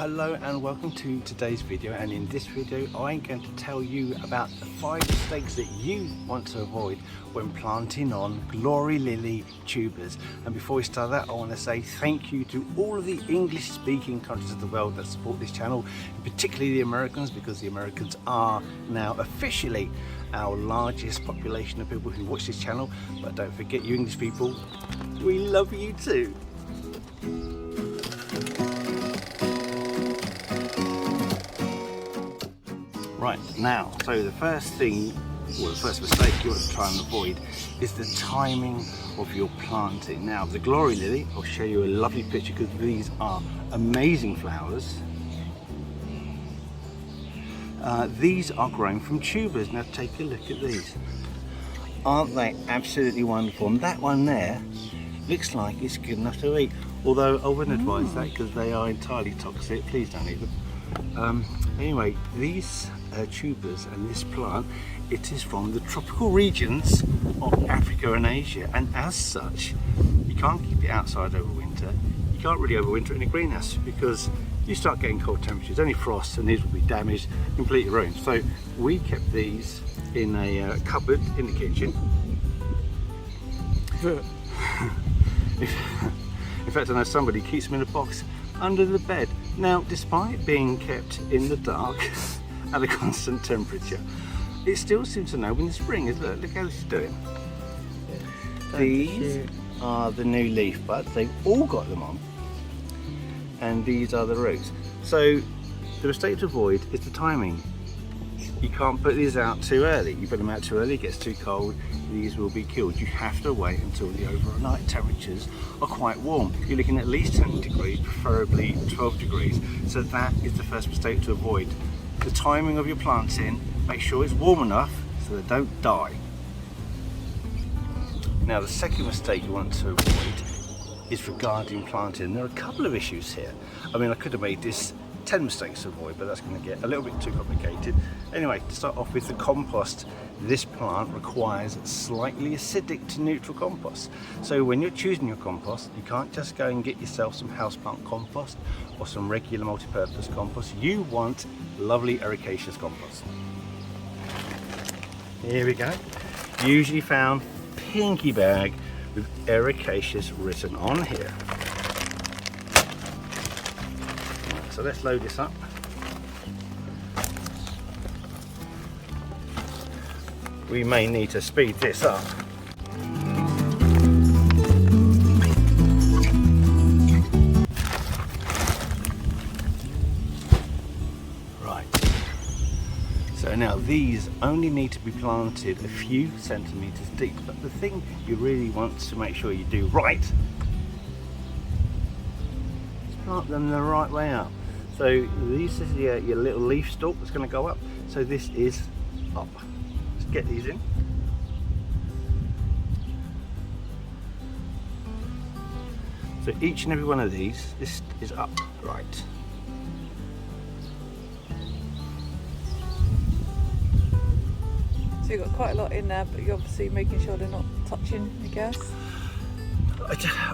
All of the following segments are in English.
hello and welcome to today's video, and in this video I'm going to tell you about the 5 mistakes that you want to avoid when planting on glory lily tubers. And before we start that, I want to say thank you to all of the English speaking countries of the world that support this channel, and particularly the Americans, because the Americans are now officially our largest population of people who watch this channel. But don't forget, you English people, we love you too. Right, now, so the first thing, or the first mistake you want to try and avoid is the timing of your planting. Now, the glory lily, I'll show you a lovely picture because these are amazing flowers. These are grown from tubers. Now take a look at these. Aren't they absolutely wonderful? And that one there looks like it's good enough to eat. Although I wouldn't advise that because they are entirely toxic. Please don't eat them. Anyway, these tubers and this plant, it is from the tropical regions of Africa and Asia, and as such you can't keep it outside over winter. You can't really overwinter in a greenhouse because you start getting cold temperatures, only frost, and these will be damaged, completely ruined. So we kept these in a cupboard in the kitchen. In fact, I know somebody keeps them in a box under the bed. Now, despite being kept in the dark at a constant temperature, it still seems to know when the spring is. Look how this is doing. These are the new leaf buds. They've all got them on. And these are the roots. So the mistake to avoid is the timing. You can't put these out too early. You put them out too early, it gets too cold, these will be killed. You have to wait until the overnight temperatures are quite warm. You're looking at least 10 degrees, preferably 12 degrees. So that is the first mistake to avoid. The timing of your planting, make sure it's warm enough so they don't die. Now, the second mistake you want to avoid is regarding planting. There are a couple of issues here. I mean, I could have made this 10 mistakes to avoid, but that's going to get a little bit too complicated. Anyway, to start off with the compost, this plant requires slightly acidic to neutral compost. So when you're choosing your compost, you can't just go and get yourself some houseplant compost or some regular multi-purpose compost. You want lovely ericaceous compost. Here we go. Usually found pinky bag with ericaceous written on here. So let's load this up. We may need to speed this up. Right. So now these only need to be planted a few centimeters deep, but the thing you really want to make sure you do right is plant them the right way up. So this is your little leaf stalk that's going to go up. So this is up. Let's get these in. So each and every one of these, this is up, right. So you've got quite a lot in there, but you're obviously making sure they're not touching, I guess.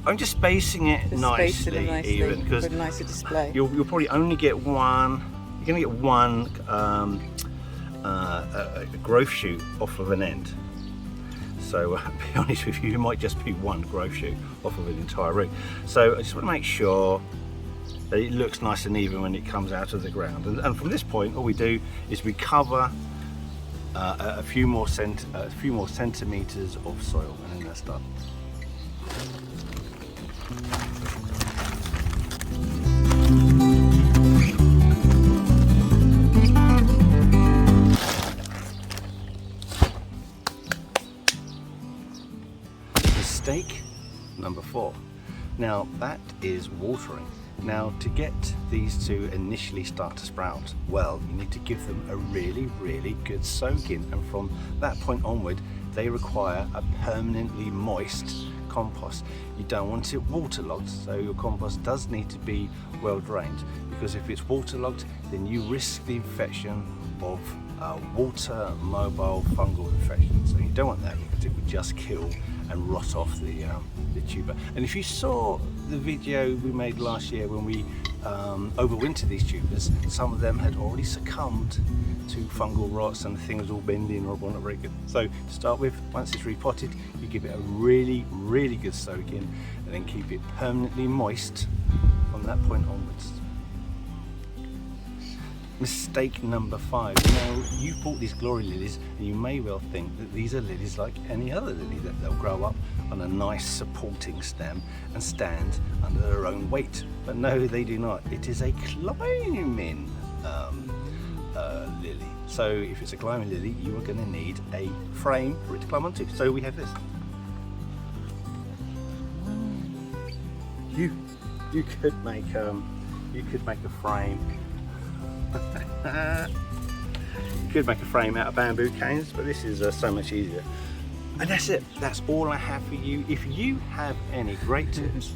I'm just spacing it nicely, even because for a nicer display. You'll probably only get one. You're going to get one a growth shoot off of an end. So to be honest with you, it might just be one growth shoot off of an entire root. So I just want to make sure that it looks nice and even when it comes out of the ground. And from this point, all we do is we cover a few more centimeters of soil, and then that's done. Mistake number 4. Now that is watering. Now, to get these to initially start to sprout well, you need to give them a really good soaking, and from that point onward they require a permanently moist compost. You don't want it waterlogged, so your compost does need to be well drained, because if it's waterlogged then you risk the infection of water mobile fungal infections. So you don't want that, because it would just kill and rot off the tuber. And if you saw the video we made last year when we overwinter these tubers, some of them had already succumbed to fungal rots and the thing was all bendy and horrible, not very good. So to start with, once it's repotted, you give it a really good soak in and then keep it permanently moist from that point onwards. Mistake number 5. Now, you've bought these glory lilies and you may well think that these are lilies like any other lily, that they'll grow up on a nice supporting stem and stand under their own weight. But no, they do not. It is a climbing lily. So if it's a climbing lily, you are going to need a frame for it to climb onto. So we have this. You could make a frame. You could make a frame out of bamboo canes, but this is so much easier. And that's it. That's all I have for you. If you have any great tips,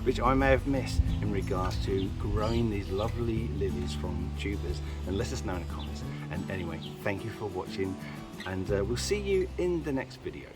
which I may have missed in regards to growing these lovely lilies from tubers, then let us know in the comments. And anyway, thank you for watching, and we'll see you in the next video.